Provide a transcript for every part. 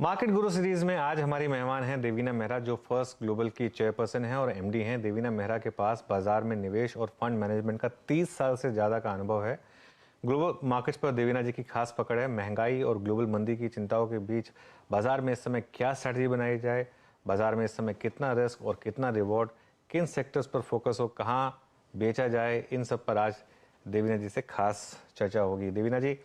Market गुरु series में आज हमारी मेहमान हैं देवीना मेहरा, जो फर्स्ट ग्लोबल की चेयरपर्सन हैं और एमडी हैं। देवीना मेहरा के पास बाजार में निवेश और फंड मैनेजमेंट का 30 साल से ज़्यादा का अनुभव है। ग्लोबल मार्केट्स पर देवीना जी की खास पकड़ है। महंगाई और ग्लोबल मंदी की चिंताओं के बीच बाजार में इस समय क्या स्ट्रैटेजी बनाई जाए, बाजार में इस समय कितना रिस्क और कितना रिवॉर्ड, किन सेक्टर्स पर फोकस हो, कहाँ बेचा जाए, इन सब पर आज देवीना जी से खास चर्चा होगी। देवीना जी,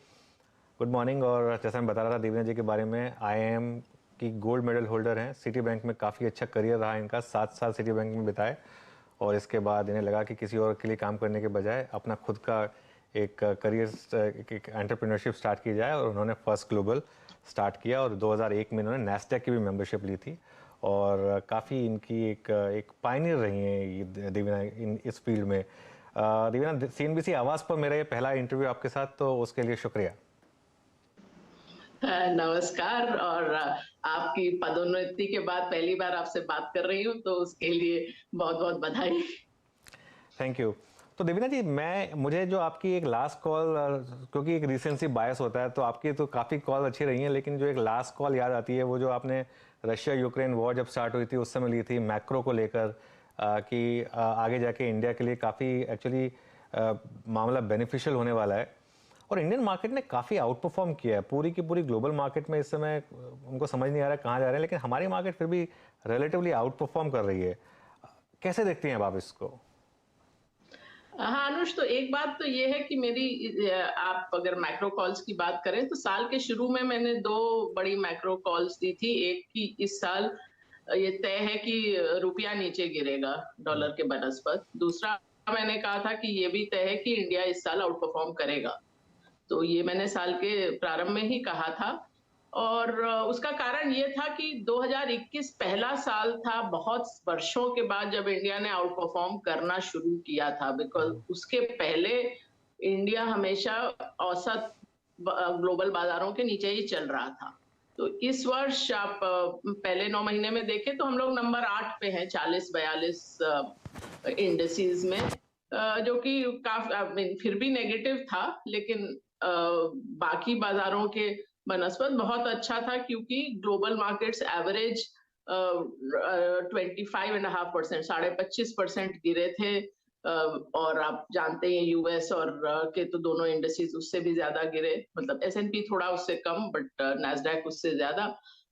गुड मॉर्निंग। और जैसा मैं बता रहा था देवीना जी के बारे में, आईआईएम की गोल्ड मेडल होल्डर हैं। सिटी बैंक में काफ़ी अच्छा करियर रहा इनका, 7 साल सिटी बैंक में बिताए और इसके बाद इन्हें लगा कि किसी और के लिए काम करने के बजाय अपना खुद का एक करियर, एक एंटरप्रेन्योरशिप स्टार्ट की जाए, और उन्होंने फर्स्ट ग्लोबल स्टार्ट किया और 2001 में इन्होंने नैस्डैक की भी मेंबरशिप ली थी। और काफ़ी इनकी एक पायनियर रही हैं ये देवीना इस फील्ड में। देवीना, सीएनबीसी आवाज़ पर मेरा ये पहला इंटरव्यू आपके साथ, तो उसके लिए शुक्रिया। नमस्कार। और आपकी पदोन्नति के बाद पहली बार आपसे बात कर रही हूँ, तो उसके लिए बहुत बहुत बधाई। Thank you. तो देवीना जी, मुझे जो आपकी एक लास्ट कॉल, क्योंकि एक रिसेंसी बायस होता है, तो आपकी तो काफ़ी कॉल अच्छी रही हैं, लेकिन जो एक लास्ट कॉल याद आती है वो जो आपने रशिया यूक्रेन वॉर जब स्टार्ट हुई थी उस समय ली थी, मैक्रो को लेकर कि आगे जाके इंडिया के लिए काफ़ी एक्चुअली मामला बेनिफिशियल होने वाला है। और इंडियन मार्केट ने काफ़ी आउट परफॉर्म किया है। पूरी की पूरी ग्लोबल मार्केट में इस समय उनको समझ नहीं आ रहा है कहाँ जा रहे हैं, लेकिन हमारी मार्केट फिर भी रिलेटिवली आउट परफॉर्म कर रही है। कैसे देखते हैं अब आप इसको? हाँ अनुष, तो एक बात तो ये है कि आप अगर मैक्रो कॉल्स की बात करें तो साल के शुरू में मैंने दो बड़ी मैक्रो कॉल्स दी थी। एक की इस साल ये तय है कि रुपया नीचे गिरेगा डॉलर के बनस्पत। दूसरा मैंने कहा था कि ये भी तय है कि इंडिया इस साल आउट परफॉर्म करेगा। तो ये मैंने साल के प्रारंभ में ही कहा था। और उसका कारण ये था कि 2021 पहला साल था बहुत वर्षों के बाद जब इंडिया ने आउट परफॉर्म करना शुरू किया था। बिकॉज उसके पहले इंडिया हमेशा औसत ग्लोबल बाजारों के नीचे ही चल रहा था। तो इस वर्ष आप पहले 9 महीने में देखें तो हम लोग नंबर 8 पे हैं 40-42 इंडेक्सेस में, जो कि काफी फिर भी नेगेटिव था, लेकिन बाकी बाजारों के बनस्पत बहुत अच्छा था, क्योंकि ग्लोबल मार्केट्स एवरेज 25.5%, 25.5% गिरे थे। और आप जानते हैं यूएस और के तो दोनों इंडेक्सेस उससे भी ज्यादा गिरे, मतलब एसएनपी थोड़ा उससे कम, बट नैस्डैक उससे ज्यादा।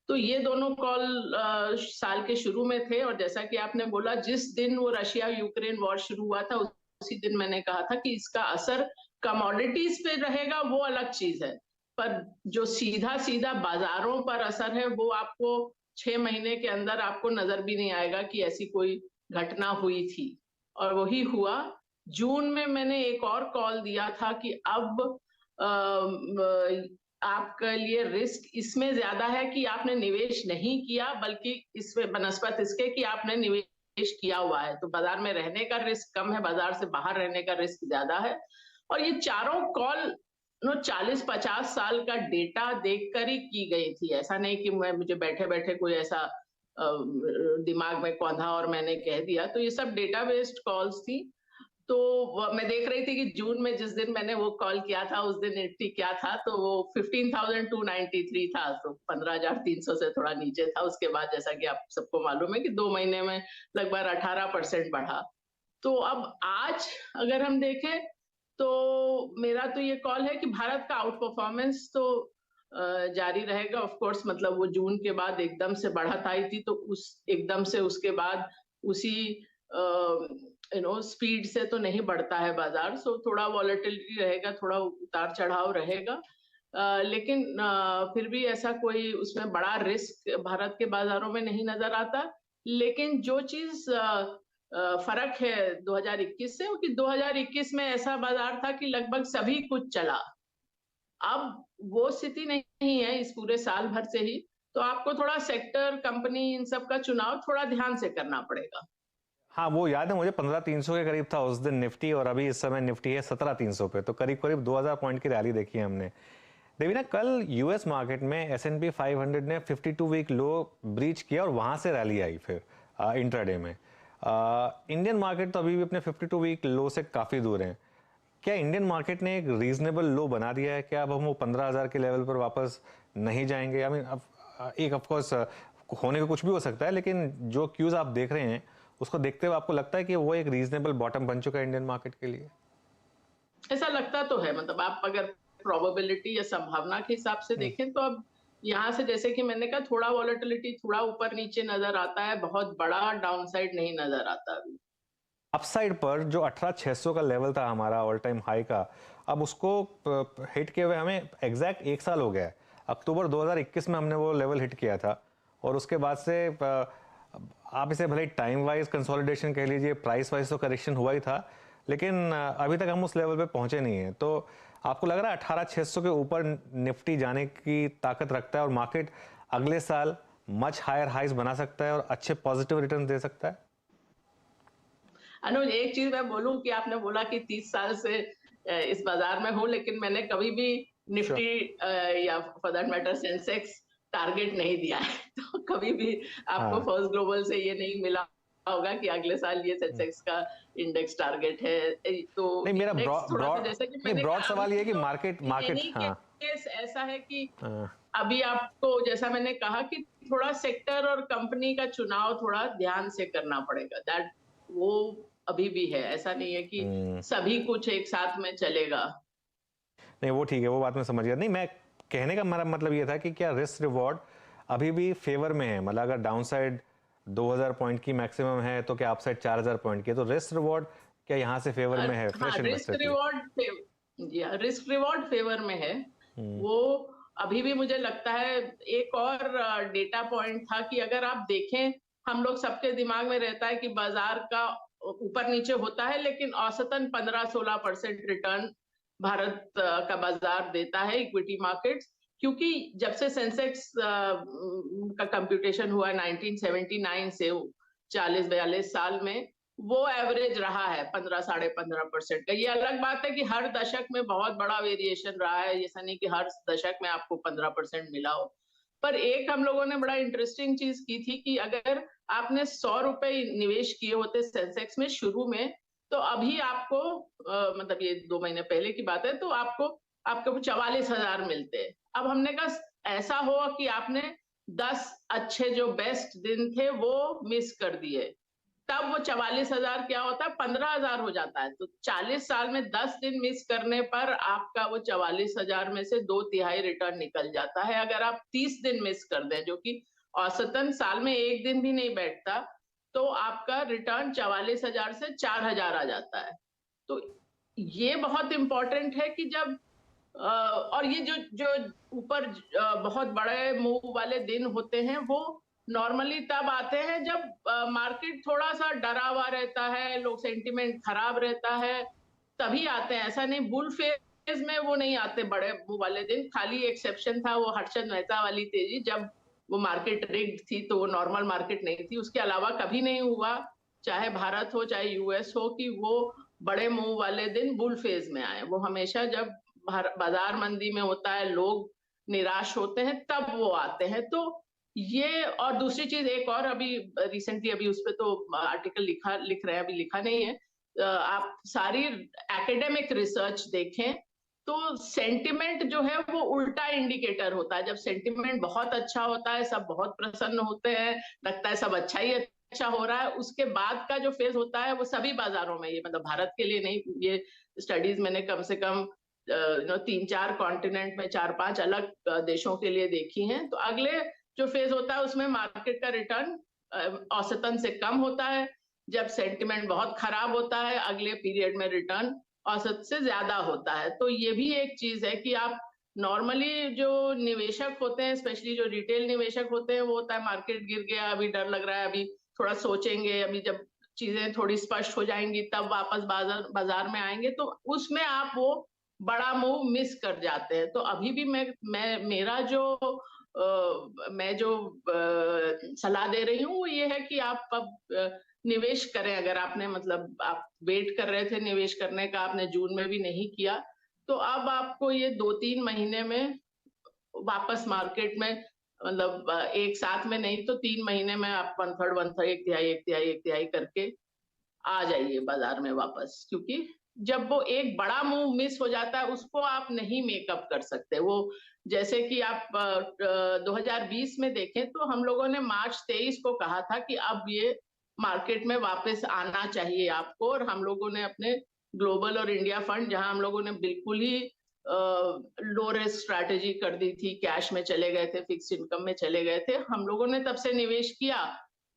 तो ये दोनों कॉल साल के शुरू में थे। और जैसा कि आपने बोला, जिस दिन वो रशिया यूक्रेन वॉर शुरू हुआ था उसी दिन मैंने कहा था कि इसका असर कमोडिटीज पे रहेगा, वो अलग चीज है, पर जो सीधा सीधा बाजारों पर असर है वो आपको 6 महीने के अंदर आपको नजर भी नहीं आएगा कि ऐसी कोई घटना हुई थी। और वही हुआ। जून में मैंने एक और कॉल दिया था कि अब आपके लिए रिस्क इसमें ज्यादा है कि आपने निवेश नहीं किया, बल्कि इसमें बनस्पत इसके कि आपने निवेश किया हुआ है। तो बाजार में रहने का रिस्क कम है, बाजार से बाहर रहने का रिस्क ज्यादा है। और ये चारों कॉल 40-50 साल का डेटा देखकर ही की गई थी। ऐसा नहीं कि मुझे बैठे बैठे कोई ऐसा दिमाग में कौंधा और मैंने कह दिया। तो ये सब डेटा बेस्ड कॉल्स थी। तो मैं देख रही थी कि जून में जिस दिन मैंने वो कॉल किया था उस दिन निफ्टी क्या था, तो वो 15,293 था, तो 15,300 से थोड़ा नीचे था। उसके बाद जैसा कि आप सबको मालूम है कि 2 महीने में लगभग 18% बढ़ा। तो अब आज अगर हम देखें तो मेरा तो ये कॉल है कि भारत का आउट परफॉर्मेंस तो जारी रहेगा। ऑफ कोर्स, मतलब वो जून के बाद एकदम से बढ़त आई थी, तो उस एकदम से उसके बाद उसी स्पीड से तो नहीं बढ़ता है बाजार। सो थोड़ा वॉलेटिलिटी रहेगा, थोड़ा उतार चढ़ाव रहेगा। लेकिन फिर भी ऐसा कोई उसमें बड़ा रिस्क भारत के बाजारों में नहीं नजर आता। लेकिन जो चीज फर्क है 2021 से, कि 2021 में ऐसा बाजार था कि लगभग सभी कुछ चला। अब वो स्थिति नहीं है इस पूरे साल भर से ही। तो आपको थोड़ा सेक्टर, कंपनी, इन सब का चुनाव थोड़ा ध्यान से करना पड़ेगा। हाँ, वो याद है मुझे, 15,300 के करीब था उस दिन निफ्टी, और अभी इस समय निफ्टी है 17,300 पे, तो करीब करीब 2000 पॉइंट की रैली देखी है हमने। देवीना, कल यूएस मार्केट में एस&पी 500 ने 52 वीक लो ब्रीच किया और वहां से रैली आई फिर इंट्राडे में। इंडियन मार्केट तो अभी भी अपने 52 वीक लो से काफ़ी दूर है। क्या इंडियन मार्केट ने एक रीजनेबल लो बना दिया है? क्या अब हम वो 15,000 के लेवल पर वापस नहीं जाएंगे? आई मीन, अब एक ऑफ कोर्स होने को कुछ भी हो सकता है, लेकिन जो क्यूज आप देख रहे हैं उसको देखते हुए आपको लगता है कि वो एक रीजनेबल बॉटम बन चुका है इंडियन मार्केट के लिए? ऐसा लगता तो है, मतलब आप अगर प्रोबेबिलिटी या संभावना के हिसाब से हम्म। देखें तो अब यहाँ से, जैसे कि मैंने कहा, थोड़ा वॉलेटिलिटी, थोड़ा ऊपर नीचे नजर आता है, बहुत बड़ा डाउनसाइड नहीं नजर आता अभी। अपसाइड पर जो 18,600 का लेवल था हमारा ऑल टाइम हाई का, अब उसको हिट किए हुए हमें एग्जैक्ट 1 साल हो गया है। अक्टूबर 2021 में हमने वो लेवल हिट किया था, और उसके बाद से आप इसे भले टाइम वाइज कंसोलिडेशन कह लीजिए, प्राइस वाइज तो करेक्शन हुआ ही था, लेकिन अभी तक हम उस लेवल पे पहुंचे नहीं हैं। तो आपको लग रहा है 18,600 के ऊपर निफ्टी जाने की ताकत रखता है और मार्केट अगले साल मच हायर हाइज बना सकता है और अच्छे पॉजिटिव रिटर्न दे सकता है? अनुज, एक चीज मैं बोलूं कि आपने बोला कि 30 साल से इस बाजार में हूं, लेकिन मैंने कभी भी श्योर। निफ्टी या for that matter Sensex target नहीं दिया है। तो कभी भी आपको हाँ। फर्स्ट ग्लोबल से ये नहीं मिला होगा कि अगले साल ये सेंसेक्स का इंडेक्स टारगेट है। तो नहीं, मेरा इंडेक्स ब्रॉड थोड़ा सा, ब्रॉड जैसे कि नहीं, मैंने ब्रॉड कहा, सवाल ये है अभी कि तो मार्केट इन मार्केट एनी हाँ। केस ऐसा है कि हाँ। अभी आपको, जैसा मैंने कहा, कि थोड़ा सेक्टर और कंपनी का चुनाव थोड़ा ध्यान से करना पड़ेगा। दैट वो अभी भी है, ऐसा नहीं है कि हम्म। सभी कुछ एक साथ में चलेगा। नहीं, वो ठीक है, वो बात मैं समझ गया। नहीं, मैं कहने का मेरा मतलब ये था कि क्या रिस्क रिवॉर्ड अभी भी फेवर में है? मतलब अगर डाउन साइड 2,000 पॉइंट की मैक्सिमम है, तो क्या अपसाइड 4,000 पॉइंट की है? तो रिस्क रिवॉर्ड क्या यहाँ से फेवर में है हाँ, फ्रेश इन्वेस्टर के लिए? रिस्क रिवॉर्ड फेवर में है। हम्म। वो अभी भी मुझे लगता है। एक और डेटा पॉइंट था कि अगर आप देखें, हम लोग सबके दिमाग में रहता है कि बाजार का ऊपर नीचे होता है, लेकिन औसतन 15-16% रिटर्न भारत का बाजार देता है, इक्विटी मार्केट्स। क्योंकि जब से सेंसेक्स का कंप्यूटेशन हुआ 1979 से, 40-42 साल में, वो एवरेज रहा है 15-15.5% का। ये अलग बात है कि हर दशक में बहुत बड़ा वेरिएशन रहा है, ऐसा नहीं कि हर दशक में आपको 15% मिला हो। पर एक हम लोगों ने बड़ा इंटरेस्टिंग चीज की थी कि अगर आपने 100 रुपए निवेश किए होते सेंसेक्स में शुरू में, तो अभी आपको मतलब ये 2 महीने पहले की बात है, तो आपको 44,000 मिलते हैं। अब हमने कहा ऐसा हो कि आपने 10 अच्छे जो बेस्ट दिन थे वो मिस कर दिए, तब वो 44,000 क्या होता है, 15,000 हो जाता है। तो 40 साल में 10 दिन मिस करने पर आपका वो 44,000 में से 2/3 रिटर्न निकल जाता है। अगर आप 30 दिन मिस कर दें, जो कि औसतन साल में एक दिन भी नहीं बैठता, तो आपका रिटर्न 44,000 से 4,000 आ जाता है। तो ये बहुत इंपॉर्टेंट है कि जब और ये जो जो ऊपर बहुत बड़े मूव वाले दिन होते हैं, वो नॉर्मली तब आते हैं जब मार्केट थोड़ा सा डरा हुआ रहता है, लोग सेंटिमेंट खराब रहता है, तभी आते हैं। ऐसा नहीं, बुल फेज में वो नहीं आते बड़े मूव वाले दिन। खाली एक्सेप्शन था वो हर्षद मेहता वाली तेजी, जब वो मार्केट रिग्ड थी, तो वो नॉर्मल मार्केट नहीं थी। उसके अलावा कभी नहीं हुआ, चाहे भारत हो चाहे यूएस हो, कि वो बड़े मूव वाले दिन बुल फेज में आए। वो हमेशा जब बाजार मंदी में होता है, लोग निराश होते हैं, तब वो आते हैं। तो ये, और दूसरी चीज एक और, अभी रिसेंटली अभी उस पे तो आर्टिकल लिख रहे हैं, अभी लिखा नहीं है। आप सारी एकेडमिक रिसर्च देखें तो सेंटिमेंट जो है वो उल्टा इंडिकेटर होता है। जब सेंटिमेंट बहुत अच्छा होता है, सब बहुत प्रसन्न होते हैं, लगता है सब अच्छा ही अच्छा हो रहा है, उसके बाद का जो फेज होता है वो सभी बाजारों में, ये मतलब भारत के लिए नहीं, ये स्टडीज मैंने कम से कम 3-4 कॉन्टिनेंट में 4-5 अलग देशों के लिए देखी हैं। तो अगले जो फेज होता है उसमें मार्केट का रिटर्न औसतन से कम होता है। जब सेंटिमेंट बहुत खराब होता है, अगले पीरियड में रिटर्न औसत से ज्यादा होता है। तो ये भी एक चीज है कि आप नॉर्मली जो निवेशक होते हैं, स्पेशली जो रिटेल निवेशक होते हैं, वो होता है मार्केट गिर गया, अभी डर लग रहा है, अभी थोड़ा सोचेंगे, अभी जब चीजें थोड़ी स्पष्ट हो जाएंगी तब वापस बाजार बाजार में आएंगे। तो उसमें आप वो बड़ा मूव मिस कर जाते हैं। तो अभी भी मैं मेरा जो मैं जो सलाह दे रही हूँ वो ये है कि आप अब निवेश करें। अगर आपने, मतलब आप वेट कर रहे थे निवेश करने का, आपने जून में भी नहीं किया, तो अब आपको ये 2-3 महीने में वापस मार्केट में, मतलब एक साथ में नहीं तो 3 महीने में आप 1/3 1/3, एक तिहाई एक तिहाई एक तिहाई करके आ जाइए बाजार में वापस। क्योंकि जब वो एक बड़ा मूव मिस हो जाता है उसको आप नहीं मेकअप कर सकते। वो जैसे कि आप 2020 में देखें तो हम लोगों ने मार्च 23 को कहा था कि अब ये मार्केट में वापस आना चाहिए आपको, और हम लोगों ने अपने ग्लोबल और इंडिया फंड, जहां हम लोगों ने बिल्कुल ही लो रिस्क स्ट्रैटेजी कर दी थी, कैश में चले गए थे, फिक्स इनकम में चले गए थे, हम लोगों ने तब से निवेश किया।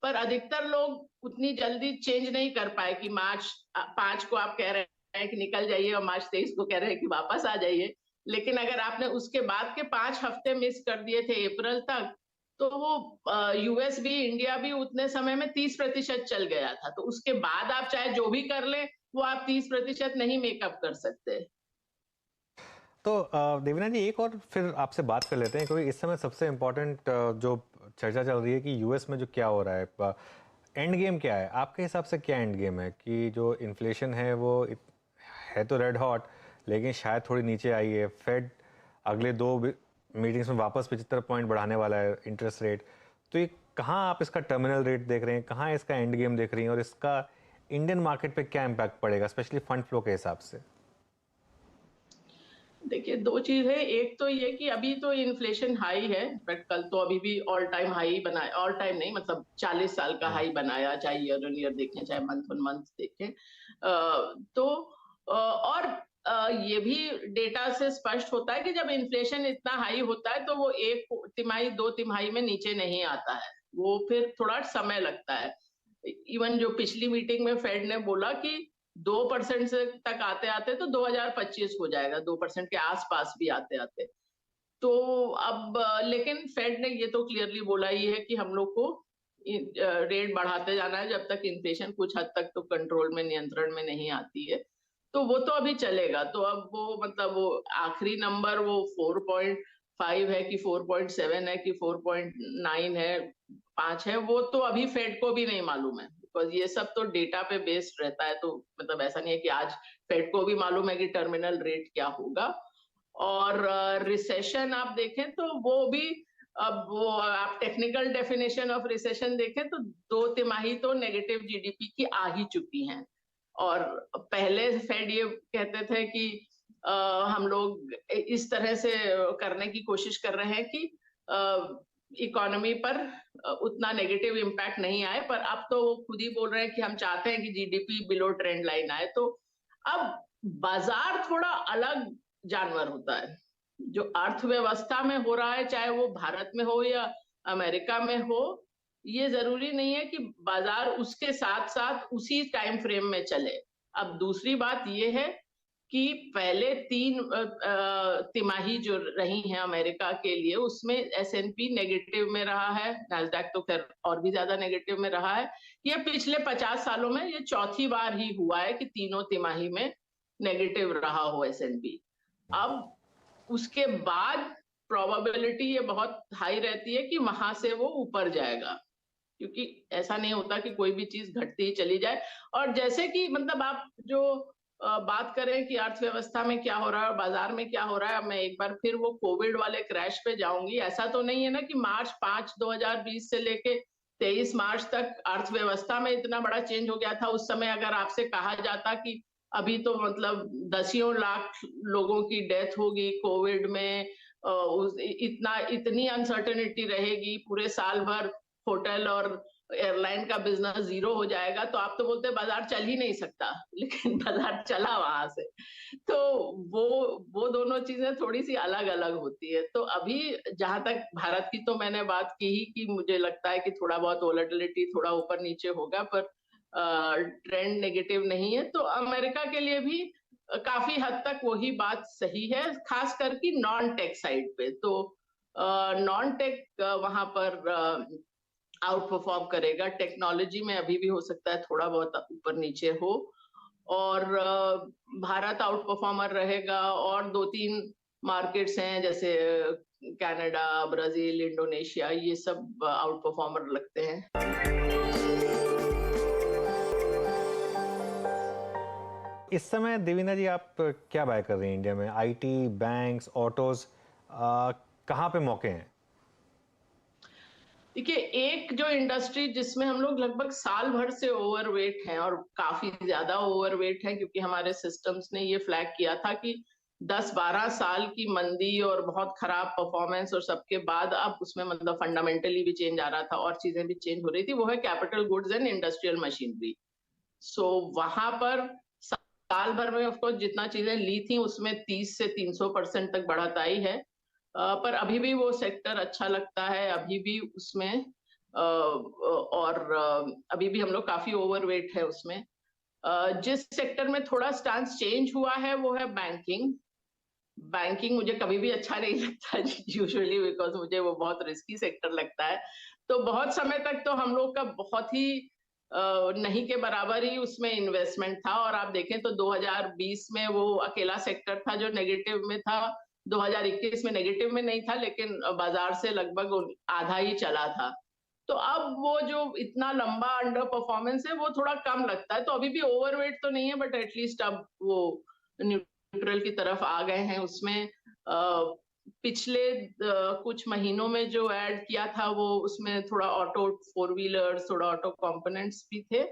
पर अधिकतर लोग उतनी जल्दी चेंज नहीं कर पाए कि मार्च 5 को आप कह रहे हैं कि निकल जाइए और मार्च 23 को कह रहे हैं कि वापस आ जाइए। लेकिन अगर आपने उसके बाद के 5 हफ्ते मिस कर दिए थे अप्रैल तक, तो वो यूएस भी इंडिया भी उतने समय में 30% चल गया था। तो उसके बाद आप चाहे जो भी कर लें, वो आप 30% नहीं मेकअप कर सकते। तो देवीना जी, एक और फिर आपसे बात कर लेते हैं, क्योंकि इस समय सबसे इम्पोर्टेंट जो चर्चा चल रही है कि यूएस में जो क्या हो रहा है, एंड गेम क्या है आपके हिसाब से? क्या एंड गेम है कि जो इन्फ्लेशन है वो है तो रेड हॉट, लेकिन शायद थोड़ी नीचे आई है। फेड अगले दो मीटिंग्स में वापस 75 पॉइंट बढ़ाने वाला है इंटरेस्ट रेट। तो ये कहाँ आप इसका टर्मिनल रेट देख रहे हैं, कहाँ इसका एंड गेम देख रही हैं, और इसका इंडियन मार्केट पे क्या इम्पैक्ट पड़ेगा, स्पेशली फंड फ्लो के हिसाब से? देखिए, 2 चीज़ है। एक तो ये कि अभी तो इन्फ्लेशन हाई है, बट कल तो अभी भी ऑल टाइम हाई बनाया, ऑल टाइम नहीं मतलब 40 साल का हम्म। हाई बनाया, चाहे ईयर ऑन ईयर देखें, चाहे मंथ ऑन मंथ देखें। तो और ये भी डेटा से स्पष्ट होता है कि जब इन्फ्लेशन इतना हाई होता है तो वो 1 तिमाही, 2 तिमाही में नीचे नहीं आता है। वो फिर थोड़ा समय लगता है। इवन जो पिछली मीटिंग में फेड ने बोला कि 2% से तक आते-आते तो 2025 हो जाएगा, 2% के आस-पास भी आते-आते। तो अब लेकिन फेड ने ये तो क्लियरली बोला ही है कि हम लोग को रेट बढ़ाते जाना है जब तक इन्फ्लेशन कुछ हद तक तो कंट्रोल में, नियंत्रण में नहीं आती है। तो वो तो अभी चलेगा। तो अब वो मतलब वो आखिरी नंबर वो 4.5 है कि 4.7 है कि 4.9 है, 5 है, वो तो अभी फेड को भी नहीं मालूम है। बिकॉज़ ये सब तो डेटा पे बेस्ड रहता है, तो मतलब ऐसा नहीं है कि आज फेड को भी मालूम है कि टर्मिनल रेट क्या होगा। और रिसेशन आप देखें तो वो भी, अब वो आप टेक्निकल डेफिनेशन ऑफ रिसेशन देखें तो 2 तिमाही तो नेगेटिव जीडीपी की आ ही चुकी हैं। और पहले फेड ये कहते थे कि अ, हम लोग इस तरह से करने की कोशिश कर रहे हैं कि इकोनॉमी पर उतना नेगेटिव इम्पैक्ट नहीं आए, पर अब तो वो खुद ही बोल रहे हैं कि हम चाहते हैं कि जीडीपी बिलो ट्रेंड लाइन आए। तो अब बाजार थोड़ा अलग जानवर होता है। जो अर्थव्यवस्था में हो रहा है, चाहे वो भारत में हो या अमेरिका में हो, ये जरूरी नहीं है कि बाजार उसके साथ साथ उसी टाइम फ्रेम में चले। अब दूसरी बात ये है कि पहले 3 तिमाही जो रही हैं अमेरिका के लिए, उसमें एस&पी नेगेटिव में रहा है, नैस्डैक तो खैर और भी ज्यादा नेगेटिव में रहा है। ये पिछले 50 सालों में ये चौथी बार ही हुआ है कि तीनों तिमाही में नेगेटिव रहा हो एस&पी। अब उसके बाद प्रोबेबिलिटी ये बहुत हाई रहती है कि वहां से वो ऊपर जाएगा, क्योंकि ऐसा नहीं होता कि कोई भी चीज घटती ही चली जाए। और जैसे कि मतलब आप जो बात करें कि अर्थव्यवस्था में क्या हो रहा है और बाजार में क्या हो रहा है, मैं एक बार फिर वो कोविड वाले क्रैश पे जाऊंगी। ऐसा तो नहीं है ना कि मार्च 5 2020 से लेके 23 मार्च तक अर्थव्यवस्था में इतना बड़ा चेंज हो गया था। उस समय अगर आपसे कहा जाता कि अभी तो मतलब दसियों लाख लोगों की डेथ होगी कोविड में, इतना इतनी अनसर्टेनिटी रहेगी पूरे साल भर, होटल और एयरलाइन का बिजनेस जीरो हो जाएगा, तो आप तो बोलते हैं बाजार चल ही नहीं सकता। लेकिन बाजार चला वहां से। तो वो वो दोनों चीजें थोड़ी सी अलग अलग होती है। तो अभी जहां तक भारत की तो मैंने बात की ही कि मुझे लगता है कि थोड़ा बहुत वोलेटिलिटी थोड़ा ऊपर नीचे होगा, पर ट्रेंड नेगेटिव नहीं है। तो अमेरिका के लिए भी काफी हद तक वही बात सही है, खास करके नॉन टेक साइड पे। तो नॉन टेक वहां पर आउट परफॉर्म करेगा। टेक्नोलॉजी में अभी भी हो सकता है थोड़ा बहुत ऊपर नीचे हो, और भारत आउट परफॉर्मर रहेगा। और 2-3 मार्केट्स हैं जैसे कनाडा, ब्राजील, इंडोनेशिया, ये सब आउट परफॉर्मर लगते हैं। इस समय देवीना जी, आप क्या बाय कर रही हैं इंडिया में? आईटी, बैंक्स, ऑटोज, कहाँ पे मौके हैं? देखिए, एक जो इंडस्ट्री जिसमें हम लोग लगभग साल भर से ओवरवेट हैं और काफी ज्यादा ओवरवेट हैं, क्योंकि हमारे सिस्टम्स ने ये फ्लैग किया था कि 10-12 साल की मंदी और बहुत खराब परफॉर्मेंस और सबके बाद अब उसमें मतलब फंडामेंटली भी चेंज आ रहा था और चीजें भी चेंज हो रही थी, वो है capital goods and industrial machinery. So वहां पर साल भर में ऑफ कोर्स जितना चीजें ली थी उसमें 30 से 300% तक बढ़त आई है। पर अभी भी वो सेक्टर अच्छा लगता है, अभी भी उसमें और अभी भी हम लोग काफी ओवरवेट है उसमें। जिस सेक्टर में थोड़ा स्टांस चेंज हुआ है वो है बैंकिंग। बैंकिंग मुझे कभी भी अच्छा नहीं लगता यूजुअली, बिकॉज मुझे वो बहुत रिस्की सेक्टर लगता है। तो बहुत समय तक तो हम लोग का बहुत ही नहीं के बराबर ही उसमें इन्वेस्टमेंट था, और आप देखें तो 2020 में वो अकेला सेक्टर था जो नेगेटिव में था। 2021 में नेगेटिव में नहीं था, लेकिन बाजार से लगभग आधा ही चला था। तो अब वो जो इतना लंबा अंडर परफॉर्मेंस है वो थोड़ा कम लगता है। तो अभी भी ओवरवेट तो नहीं है, बट एटलीस्ट अब वो न्यूट्रल की तरफ आ गए हैं उसमें। पिछले कुछ महीनों में जो ऐड किया था वो उसमें थोड़ा ऑटो फोर व्हीलर्स, थोड़ा ऑटो कंपोनेंट्स भी थे।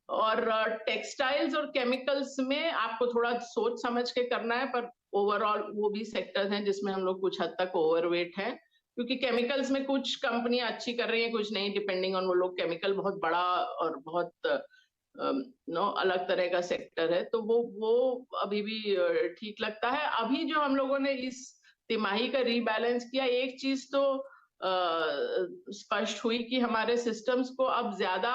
और टेक्सटाइल्स और केमिकल्स में आपको थोड़ा सोच समझ के करना है, पर ओवरऑल वो भी सेक्टर्स हैं जिसमें हम लोग कुछ हद तक ओवरवेट हैं, क्योंकि केमिकल्स में कुछ कंपनियां अच्छी कर रही हैं, कुछ नहीं, डिपेंडिंग ऑन वो लोग। केमिकल बहुत बड़ा और बहुत नो अलग तरह का सेक्टर है, तो वो अभी भी ठीक लगता है। अभी जो हम लोगों ने इस तिमाही का रीबैलेंस किया, एक चीज तो स्पष्ट हुई कि हमारे सिस्टम्स को अब ज्यादा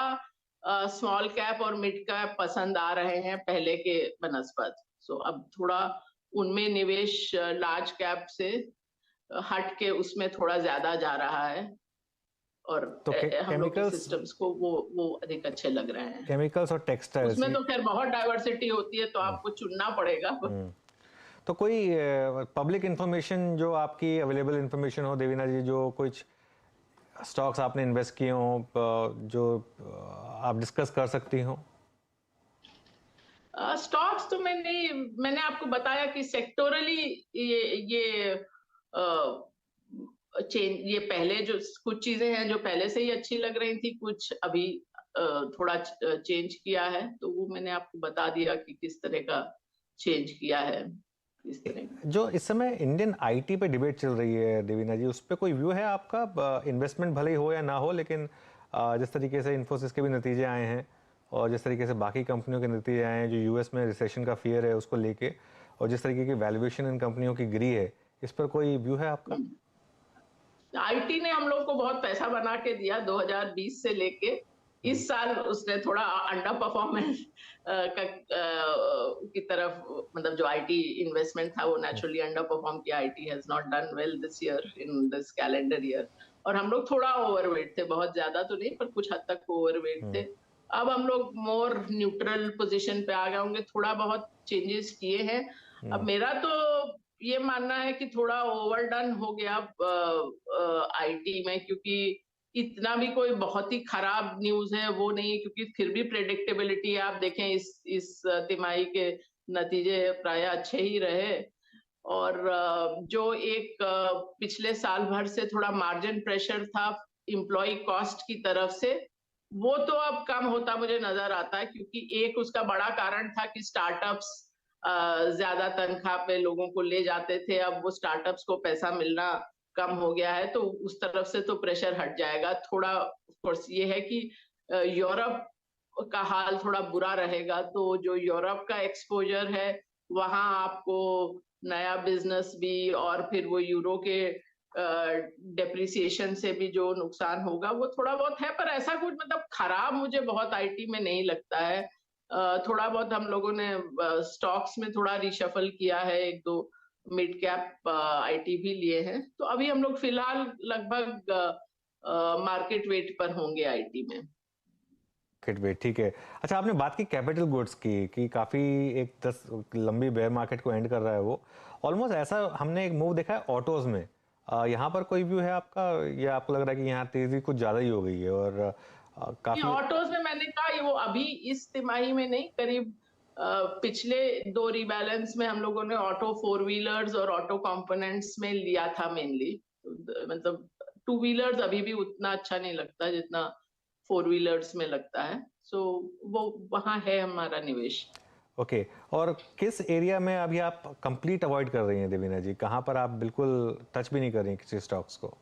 स्मॉल कैप और मिड कैप पसंद आ रहे हैं पहले के बनस्पत। सो अब थोड़ा उनमें निवेश लार्ज कैप से हट के उसमें थोड़ा ज्यादा जा रहा है, और तो हम लोग के केमिकल्स सिस्टम्स को वो अधिक अच्छे लग रहे हैं। केमिकल्स और टेक्सटाइल्स उसमें ये। तो खैर बहुत डाइवर्सिटी होती है, तो आपको चुनना पड़ेगा। हम्म। तो कोई पब्लिक इंफॉर्मेशन जो आपकी अवेलेबल इंफॉर्मेशन हो देवीना जी, जो कुछ स्टॉक्स आपने इन्वेस्ट किए हो जो आप डिस्कस कर सकती हो? स्टॉक्स तो मैंने आपको बताया कि सेक्टोरली ये चेंज, ये पहले जो कुछ चीजें हैं जो पहले से ही अच्छी लग रही थी, कुछ अभी थोड़ा चेंज किया है, तो वो मैंने आपको बता दिया कि किस तरह का चेंज किया है, किस तरह का। जो इस समय इंडियन आईटी पे डिबेट चल रही है देवीना जी, उस पे कोई व्यू है आपका? इन्वेस्टमेंट भले ही हो या ना हो, लेकिन जिस तरीके से इन्फोसिस के भी नतीजे आए हैं और जिस तरीके से बाकी कंपनियों के नतीजे आए हैं, जो यूएस में रिसेशन का फियर है उसको लेके, और जिस तरीके की वैल्यूएशन इन कंपनियों की गिरी है, इस पर कोई व्यू है आपका? आईटी ने हम लोग को बहुत पैसा बना के दिया 2020 से लेके इस साल। उसने थोड़ा अंडर परफॉर्मेंस की तरफ, मतलब जो आईटी इन्वेस्टमेंट था वो नेचुरली अंडर परफॉर्म किया। IT has not done well this year, in this calendar year. और हम लोग थोड़ा ओवरवेट थे, बहुत ज्यादा तो नहीं पर कुछ हद तक ओवरवेट थे। अब हम लोग मोर न्यूट्रल पोजीशन पे आ गए होंगे, थोड़ा बहुत चेंजेस किए हैं। अब मेरा तो ये मानना है कि थोड़ा ओवरडन हो गया आईटी में, क्योंकि इतना भी कोई बहुत ही खराब न्यूज है वो नहीं है, क्योंकि फिर भी प्रेडिक्टेबिलिटी है। आप देखें इस तिमाही के नतीजे प्राय अच्छे ही रहे। और जो एक पिछले साल भर से थोड़ा मार्जिन प्रेशर था इम्प्लॉय कॉस्ट की तरफ से, वो तो अब कम होता मुझे नजर आता है, क्योंकि एक उसका बड़ा कारण था कि स्टार्टअप्स ज्यादा तनख्वाह पे लोगों को ले जाते थे। अब वो स्टार्टअप्स को पैसा मिलना कम हो गया है, तो उस तरफ से तो प्रेशर हट जाएगा थोड़ा। ऑफ कोर्स ये है कि यूरोप का हाल थोड़ा बुरा रहेगा, तो जो यूरोप का एक्सपोजर है वहां आपको नया बिजनेस भी, और फिर वो यूरो के डेप्रिसिएशन से भी जो नुकसान होगा वो थोड़ा बहुत है। पर ऐसा कुछ मतलब खराब मुझे बहुत आईटी में नहीं लगता है। थोड़ा बहुत हम लोगों ने स्टॉक्स में थोड़ा रिशफल किया है, एक दो मिड कैप आईटी भी लिए हैं। तो अभी हम लोग फिलहाल लगभग मार्केट वेट पर होंगे आईटी में। मार्केट, ठीक है। अच्छा, आपने बात की कैपिटल गुड्स की कि काफ़ी एक 10 लंबी बेयर मार्केट को एंड कर रहा है वो। ऑलमोस्ट ऐसा हमने एक मूव देखा है ऑटोज में। यहाँ पर कोई व्यू है आपका, या आपको लग रहा है कि यहाँ तेजी कुछ ज़्यादा ही हो गई है और काफ़ी? ऑटोज में मैंने कहा ये वो अभी इस तिमाही में नहीं, करीब पिछले दो रिबैलेंस में हम लोगों ने ऑटो फोर व्हीलर्स और ऑटो कंपोनेंट्स में लिया था मेनली। मतलब टू व्हीलर्स अभी भी उतना अच्छा नहीं लगता जितना फोर व्हीलर्स में लगता है। सो वो वहाँ है हमारा निवेश। ओके, और किस एरिया में अभी आप कंप्लीट अवॉइड कर रही हैं देवीना जी? कहाँ पर आप बिल्कुल टच भी नहीं कर रही हैं किसी स्टॉक्स को?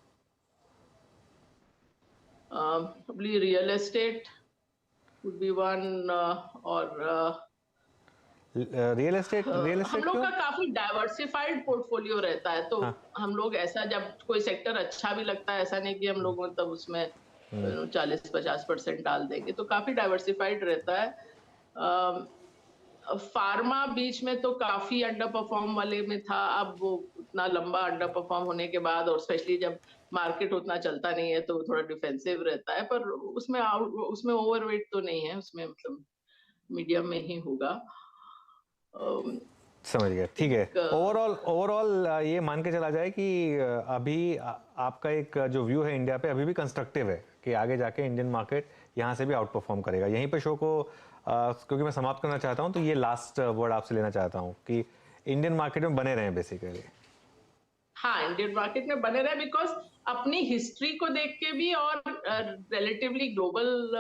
Probably real estate would be one, और रियल हम एस्टेट लोग क्यों? का काफी डाइवर्सिफाइड पोर्टफोलियो रहता है, तो हाँ। हम लोग ऐसा जब कोई सेक्टर अच्छा भी लगता है, ऐसा नहीं कि हम लोग मतलब उसमें 40-50% डाल देंगे, तो काफी डाइवर्सिफाइड रहता है। फार्मा बीच में तो काफी अंडर परफॉर्म वाले में था, अब वो उतना लंबा अंडर परफॉर्म होने के बाद और स्पेशली जब मार्केट उतना चलता नहीं है तो थोड़ा डिफेंसिव रहता है, पर उसमें ओवरवेट तो नहीं है, उसमें मतलब मीडियम में ही होगा। समझ गया, ठीक है। एक ओवरऑल ओवरऑल ये मान के चला जाए कि अभी आपका एक जो व्यू है इंडिया पे अभी भी कंस्ट्रक्टिव है कि आगे जाके इंडियन मार्केट यहाँ से भी आउट परफॉर्म करेगा। यहीं पे शो को क्योंकि मैं समाप्त करना चाहता हूँ, तो ये लास्ट वर्ड आपसे लेना चाहता हूँ कि इंडियन मार्केट में बने रहें बेसिकली। हाँ, इंडियन मार्केट में बने रहे, बिकॉज अपनी हिस्ट्री को देख के भी और रिलेटिवली ग्लोबल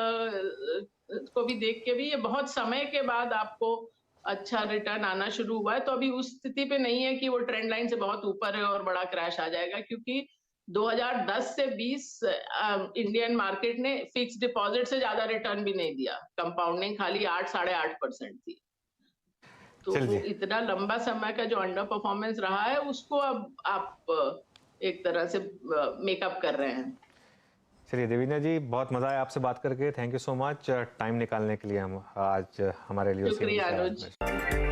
को भी देख के भी ये बहुत समय के बाद आपको अच्छा रिटर्न आना शुरू हुआ है। तो अभी उस स्थिति पे नहीं है कि वो ट्रेंड लाइन से बहुत ऊपर है और बड़ा क्रैश आ जाएगा, क्योंकि 2010 से 20 इंडियन मार्केट ने फिक्स डिपॉजिट से ज्यादा रिटर्न भी नहीं दिया, कंपाउंडिंग खाली 8-8.5% थी। तो वो चलिए, इतना लंबा समय का जो अंडर परफॉर्मेंस रहा है उसको अब आप एक तरह से मेकअप कर रहे हैं। चलिए देवीना जी, बहुत मज़ा आया आपसे बात करके। Thank you so much time निकालने के लिए हम आज हमारे लिए शुक्रिया अनुज। से